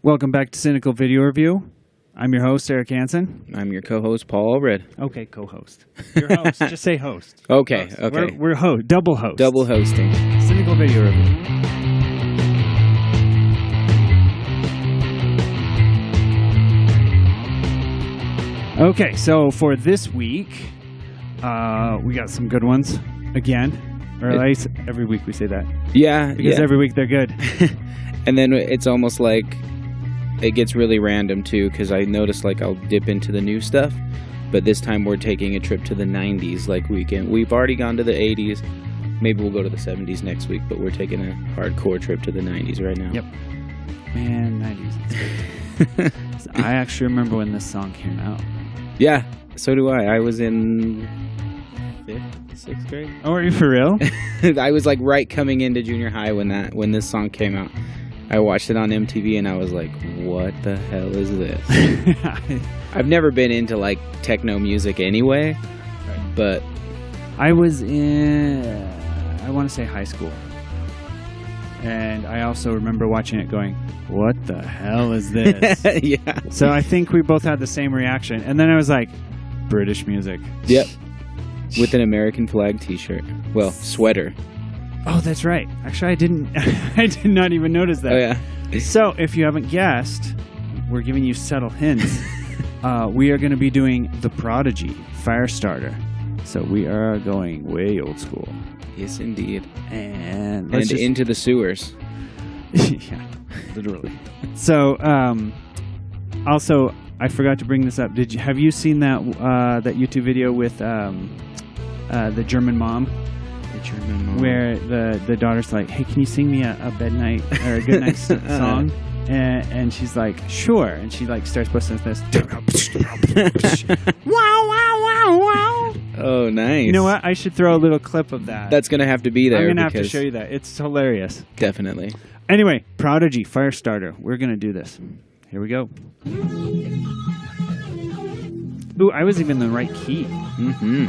Welcome back to Cynical Video Review. I'm your host, Eric Hansen. I'm your co-host, Paul Allred. Okay, co-host. Your host. Just say host. Okay, host. okay. We're double host. Double hosting. Cynical Video Review. Okay, so for this week, we got some good ones again. Or at least every week we say that. Yeah, because every week they're good. And then it's almost like it gets really random too, because I notice like I'll dip into the new stuff, but this time we're taking a trip to the 90s like weekend. We've already gone to the 80s. Maybe we'll go to the 70s next week, but we're taking a hardcore trip to the 90s right now. Yep. Man, 90s. So I actually remember when this song came out. Yeah, so do I. I was in 5th, 6th grade. Oh, are you for real? I was like right coming into junior high when this song came out. I watched it on MTV and I was like, what the hell is this? I've never been into like techno music anyway, but I was in, I want to say high school. And I also remember watching it going, what the hell is this? Yeah. So I think we both had the same reaction. And then I was like, British music. Yep. With an American flag t-shirt. Well, sweater. Oh, that's right. Actually, I did not even notice that. Oh, yeah. So if you haven't guessed, we're giving you subtle hints. We are going to be doing The Prodigy, Firestarter. So we are going way old school. Yes, indeed. And into the sewers. Yeah, literally. So, also, I forgot to bring this up. Have you seen that YouTube video with the German mom? The German mom. Where the daughter's like, hey, can you sing me a bed night or a good night song? And she's like, sure. And she like starts busting this. Wow, wow, wow, wow. Oh, nice. You know what? I should throw a little clip of that. That's going to have to be there. I'm going to have to show you that. It's hilarious. Definitely. Anyway, Prodigy, Firestarter. We're going to do this. Here we go. Ooh, I was even in the right key. Mm-hmm.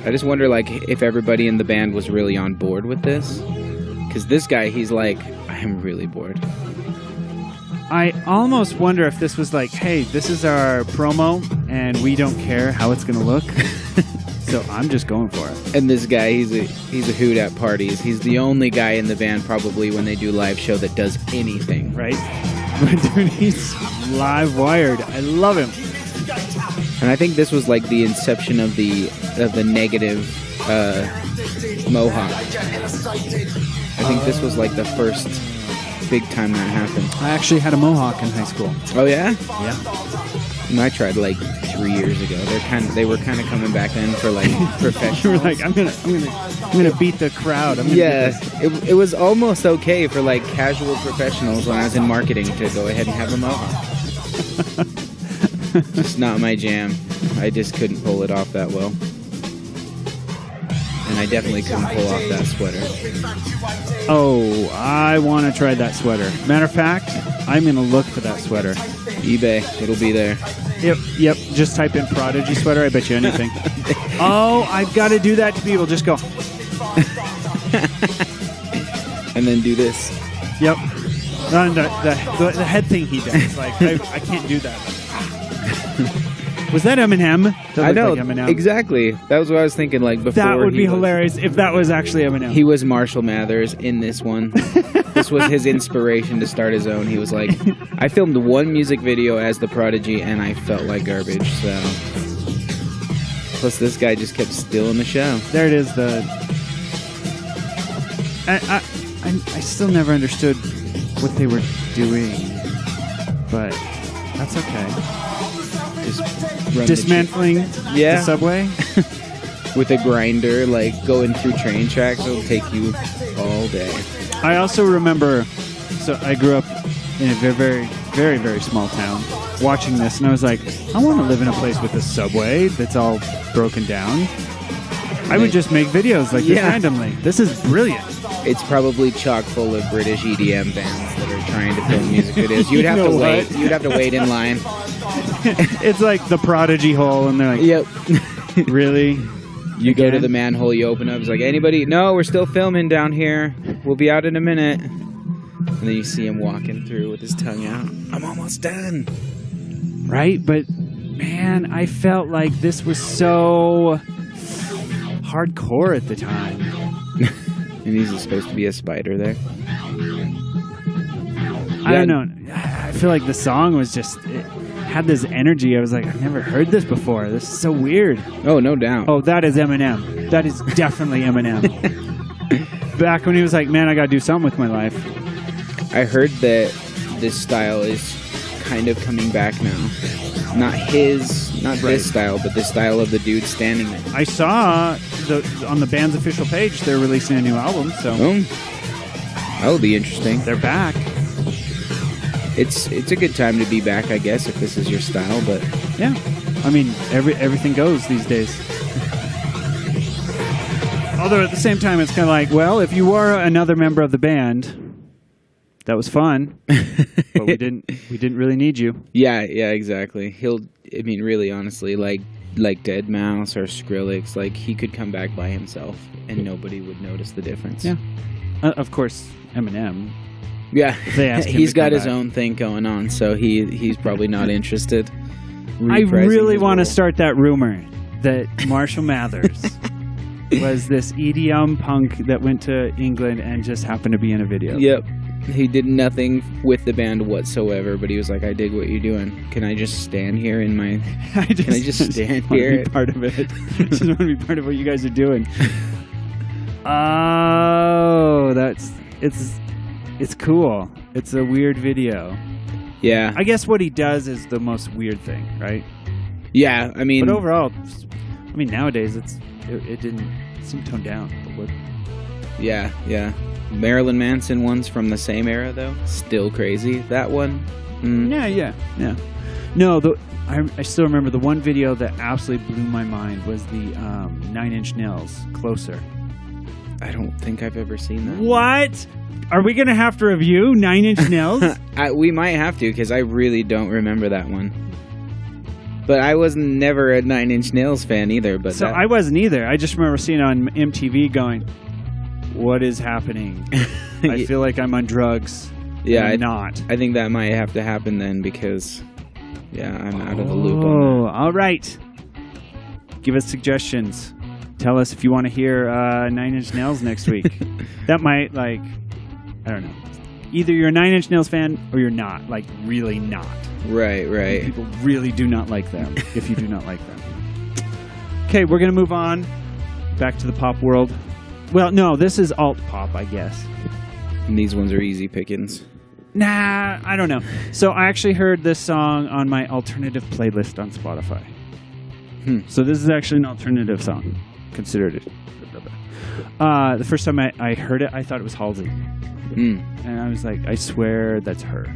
I just wonder, like, if everybody in the band was really on board with this. Because this guy, he's like, I'm really bored. I almost wonder if this was like, hey, this is our promo, and we don't care how it's going to look. So I'm just going for it. And this guy, he's a hoot at parties. He's the only guy in the band, probably, when they do live show that does anything. Right? Dude, he's live wired. I love him. And I think this was like the inception of the negative mohawk. I think this was like the first big time that happened. I actually had a mohawk in high school. Oh yeah? Yeah. And I tried like 3 years ago. They were kind of coming back then for like professionals. You were like, I'm gonna beat the crowd. It was almost okay for like casual professionals when I was in marketing to go ahead and have a mohawk. Just not my jam. I just couldn't pull it off that well. And I definitely couldn't pull off that sweater. Oh, I want to try that sweater. Matter of fact, I'm going to look for that sweater. eBay, it'll be there. Yep. Just type in Prodigy sweater. I bet you anything. Oh, I've got to do that to people. Just go. And then do this. Yep. The head thing he does. Like, I can't do that. Was that Eminem? I know, like Eminem. Exactly. That was what I was thinking. Like before, that would be hilarious if that was actually Eminem. He was Marshall Mathers in this one. This was his inspiration to start his own. He was like, I filmed one music video as the Prodigy, and I felt like garbage. So, plus this guy just kept stealing the show. There it is. I still never understood what they were doing, but that's okay. Just dismantling the subway with a grinder, like going through train tracks. It'll take you all day. I also remember, so I grew up in a very, very, very, very small town watching this, and I was like, I want to live in a place with a subway that's all broken down. I would just make videos like this randomly. This is brilliant. It's probably chock full of British EDM bands that are trying to film music videos. You'd have to wait. You'd have to wait in line. It's like the Prodigy hole, and they're like, yep. Really? You go to the manhole, you open up, it's like, anybody? No, we're still filming down here. We'll be out in a minute. And then you see him walking through with his tongue out. I'm almost done. Right? But, man, I felt like this was so hardcore at the time. And he's supposed to be a spider there. I don't know. I feel like the song was just... It had this energy. I was like, I've never heard this before. This is so weird. Oh, no doubt. Oh, that is Eminem. That is definitely Eminem. Back when he was like, man, I got to do something with my life. I heard that this style is kind of coming back now. Not this style, but the style of the dude standing there. I saw on the band's official page they're releasing a new album, so that'll be interesting. They're back. It's a good time to be back, I guess, if this is your style. But yeah, I mean everything goes these days. Although at the same time, it's kind of like, well, if you were another member of the band, that was fun, but we didn't really need you. Yeah, exactly. Really, honestly, like Deadmau5 or Skrillex, like he could come back by himself and nobody would notice the difference. Yeah, of course, Eminem. Yeah, he's got his back. own thing going on, so he's probably not interested. I really want to start that rumor that Marshall Mathers was this EDM punk that went to England and just happened to be in a video. Yep. He did nothing with the band whatsoever, but he was like, I dig what you're doing. Can I just stand here in my... Can I just stand here? Be part of it. I just want to be part of what you guys are doing. Oh, it's cool. It's a weird video. Yeah. I guess what he does is the most weird thing, right? Yeah, I mean... But overall, nowadays it didn't seem toned down. Yeah. Marilyn Manson ones from the same era, though. Still crazy. That one. Yeah. No, I still remember the one video that absolutely blew my mind was the 9 Inch Nails, Closer. I don't think I've ever seen that. What? Are we going to have to review 9 Inch Nails? We might have to, because I really don't remember that one. But I was never a 9 Inch Nails fan either. But I wasn't either. I just remember seeing it on MTV going, what is happening? I feel like I'm on drugs. Yeah, I'm not. I think that might have to happen then because, I'm out of the loop on that. All right. Give us suggestions. Tell us if you want to hear 9 Inch Nails next week. That might, I don't know. Either you're a 9 Inch Nails fan or you're not. Really not. Right. People really do not like them if you do not like them. Okay, we're going to move on back to the pop world. Well, no, this is alt pop, I guess. And these ones are easy pickings. Nah, I don't know. So I actually heard this song on my alternative playlist on Spotify. So this is actually an alternative song. Considered it. The first time I heard it, I thought it was Halsey. And I was like, I swear that's her.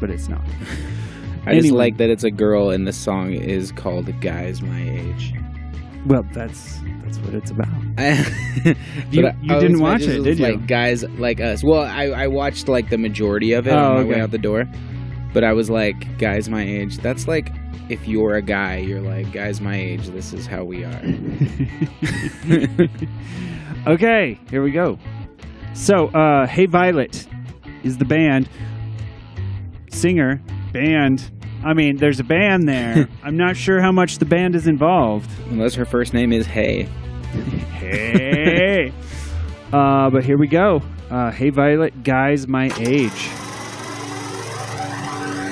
But it's not. I just like that it's a girl and the song is called Guys My Age. Well, that's what it's about. You didn't watch it, did you? Like guys like us. Well, I watched the majority of it on my way out the door. But I was like, guys my age. That's like if you're a guy, you're like, guys my age, this is how we are. Okay, here we go. So, Hey Violet is the band. Singer, band. I mean, there's a band there. I'm not sure how much the band is involved. Unless her first name is Hey. Hey. But here we go. Hey Violet, Guys My Age.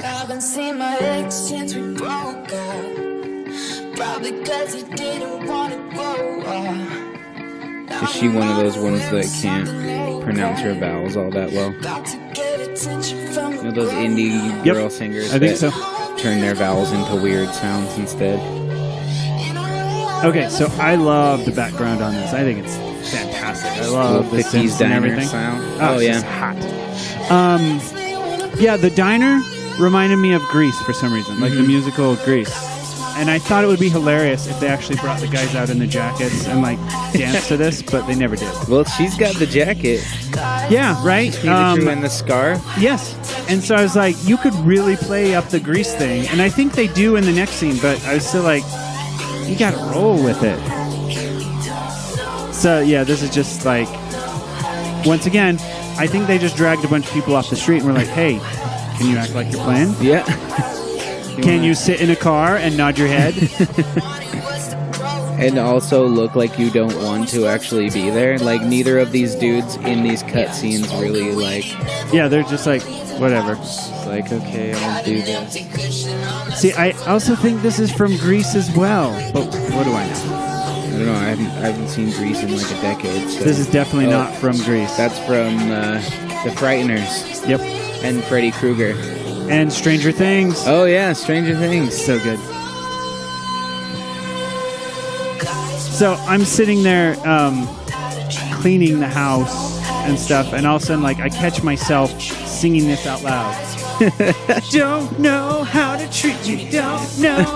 I've been seeing my ex since we broke up. Probably because he didn't want to grow up. Is she one of those ones that can't pronounce her vowels all that well? You know those indie girl singers I think so. Turn their vowels into weird sounds instead. Okay, so I love the background on this. I think it's fantastic. I love the 50s synths and everything. Sound. Oh yeah, it's hot. Yeah, the diner reminded me of Grease for some reason, like the musical Grease. And I thought it would be hilarious if they actually brought the guys out in the jackets and danced to this, but they never did. Well, she's got the jacket. Yeah, right. And the scarf. Yes. And so I was like, you could really play up the Grease thing, and I think they do in the next scene. But I was still like, you got to roll with it. So yeah, this is just once again, I think they just dragged a bunch of people off the street and were like, hey, can you act like you're playing? Yeah. Can you sit in a car and nod your head? And also look like you don't want to actually be there. Like, neither of these dudes in these cutscenes really, like... Yeah, they're just like, whatever. It's like, okay, I'll do this. See, I also think this is from Greece as well. But what do I know? I don't know. I haven't seen Greece in like a decade. So. This is definitely not from Greece. That's from The Frighteners. Yep. And Freddy Krueger. And Stranger Things. Oh, yeah, Stranger Things. So good. So I'm sitting there cleaning the house and stuff, and all of a sudden, like, I catch myself singing this out loud. Don't know how to treat you, don't know.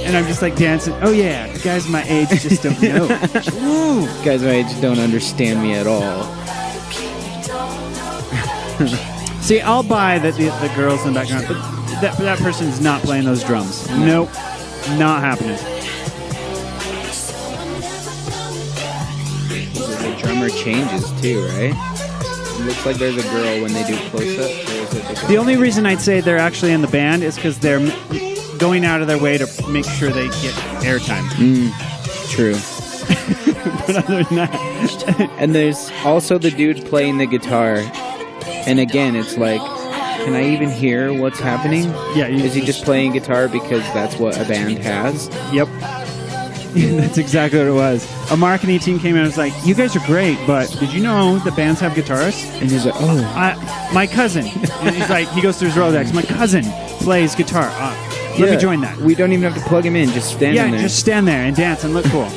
And I'm just like dancing. Oh yeah, the guys my age just don't know. Ooh. Guys my age don't understand me at all. See, I'll buy that the girls in the background, but that person's not playing those drums. Nope, not happening. The drummer changes too, right? It looks like there's a girl when they do close-up. The only reason I'd say they're actually in the band is because they're going out of their way to make sure they get airtime. True. But other than that... And there's also the dude playing the guitar. And again, it's like, can I even hear what's happening? Yeah. Is he just playing guitar because that's what a band has? Yep. That's exactly what it was. A marketing team came in and was like, you guys are great, but did you know the bands have guitarists? And he's like, oh. My cousin. And he's like, he goes through his Rolodex. My cousin plays guitar. Let me join that. We don't even have to plug him in. Just stand there. Yeah, just stand there and dance and look cool.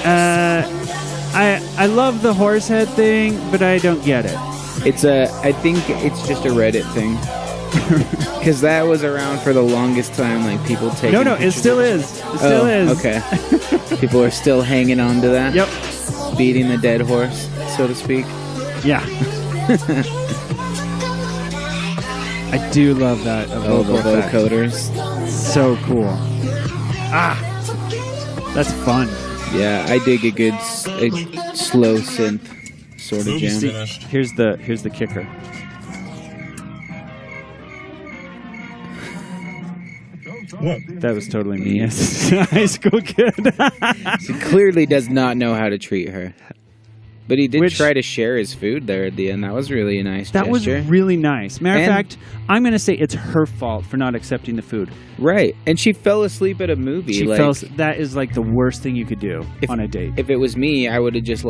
I love the horse head thing, but I don't get it. I think it's just a Reddit thing. Because that was around for the longest time, like people taking. No, it still is. It still is. Okay. People are still hanging on to that. Yep. Beating the dead horse, so to speak. Yeah. I do love that. The vocoders. So cool. That's fun. Yeah, I dig a good slow synth sort of jam. Here's the kicker. What? That was totally me as a high school kid. He clearly does not know how to treat her. But he did try to share his food there at the end. That was really a nice gesture. That was really nice. Matter of fact, I'm going to say it's her fault for not accepting the food. Right. And she fell asliep at a movie. That is like the worst thing you could do on a date. If it was me, I would have just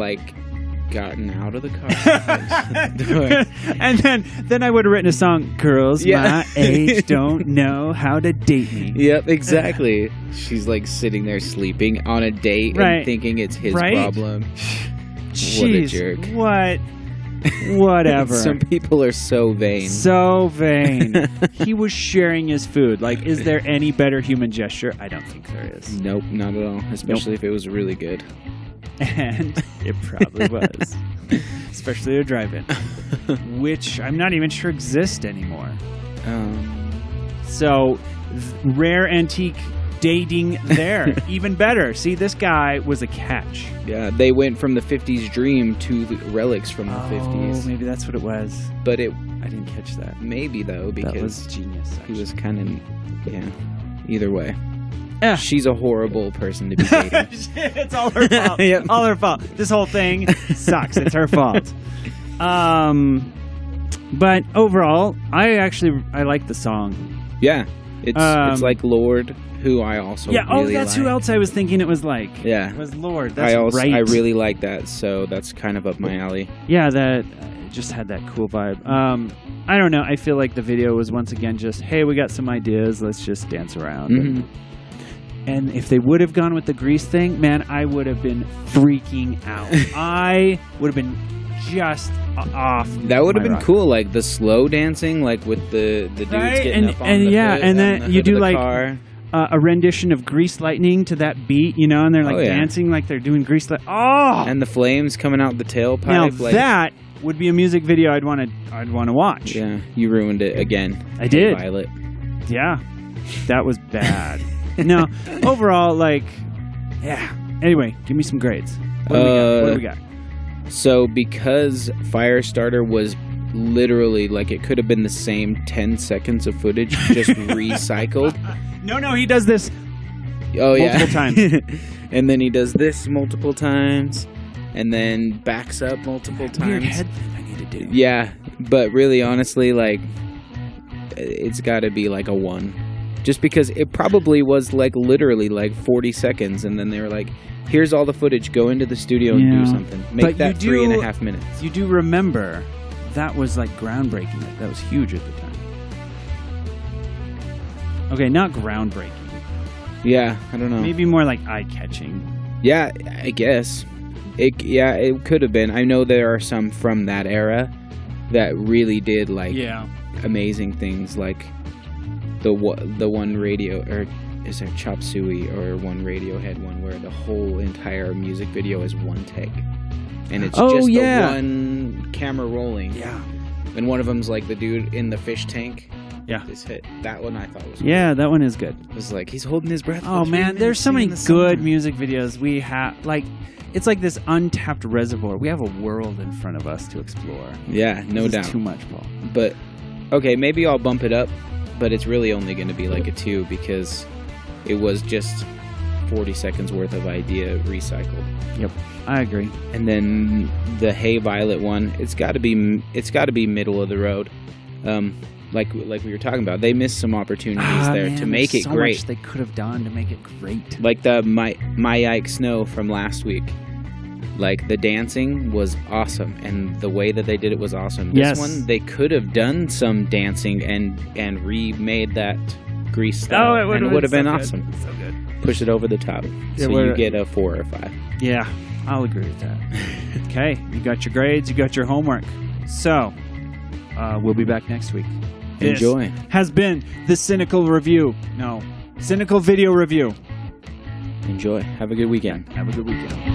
gotten out of the car. And then I would have written a song, Girls My Age Don't Know How to Date Me. Yep, exactly. She's like sitting there sleeping on a date and thinking it's his problem. Jeez, what a jerk. Whatever. Some people are so vain. So vain. He was sharing his food. Like, is there any better human gesture? I don't think there is. Nope, not at all. Especially if it was really good. And it probably was. Especially a drive-in. Which I'm not even sure exists anymore. So, rare antique dating there. Even better. See, this guy was a catch. Yeah, they went from the 50s dream to the relics from the 50s. Oh, maybe that's what it was. But I didn't catch that. Maybe, though, because that was genius. Actually. He was kind of, either way. Yeah. She's a horrible person to be dating. It's all her fault. Yep. All her fault. This whole thing sucks. It's her fault. But overall, I like the song. Yeah. It's like Lord, who I also really that's who else I was thinking it was like. Yeah. It was Lord. That's I really like that, so that's kind of up my alley. Yeah, that just had that cool vibe. I don't know. I feel like the video was once again just, hey, we got some ideas. Let's just dance around. Mm-hmm. And if they would have gone with the Grease thing, man, I would have been freaking out. I would have been just off. That would have been cool, like the slow dancing, like with the dudes getting up on the hood, and then you do like car. A rendition of Grease Lightning to that beat, and they're like dancing like they're doing Grease Lightning. Oh, and the flames coming out the tailpipe. Now that would be a music video I'd want to watch. Yeah, you ruined it again. I did. Violet. Yeah, that was bad. No, overall, Anyway, give me some grades. What do we got? So because Firestarter was literally like it could have been the same 10 seconds of footage just recycled. No, he does this Oh yeah, multiple times. And then he does this multiple times, and then backs up multiple times. Weird head thing I need to do. Yeah, but really, honestly, like, it's got to be like a 1. Just because it probably was like literally like 40 seconds, and then they were like, here's all the footage, go into the studio and do something. Make that 3.5 minutes. You do remember that was like groundbreaking. That was huge at the time. Okay, not groundbreaking. Yeah, I don't know. Maybe more like eye-catching. Yeah, I guess. It could have been. I know there are some from that era that really did like amazing things, like the one radio, or is there Chop Suey, or one Radiohead one where the whole entire music video is one take, and it's just the one camera rolling. Yeah, and one of them's like the dude in the fish tank. Yeah, this hit that one I thought was good. Yeah, that one is good. It was like he's holding his breath. Oh man, there's so many good music videos we have. Like, it's like this untapped reservoir. We have a world in front of us to explore. Yeah, no doubt. Too much, Paul. But okay, maybe I'll bump it up, but it's really only going to be like a 2 because it was just 40 seconds worth of idea recycled. Yep, I agree. And then the Hey Violet one, it's got to be middle of the road. Like we were talking about, they missed some opportunities to make it great. Much they could have done to make it great. Like the My Ike Snow from last week. Like the dancing was awesome, and the way that they did it was awesome. This one, they could have done some dancing and remade that Grease style, and it would have been awesome. So good. Push it over the top, so you get a 4 or 5. Yeah, I'll agree with that. Okay, you got your grades, you got your homework. So, we'll be back next week. Enjoy. This has been the Cynical Video Review. Enjoy. Have a good weekend. Have a good weekend.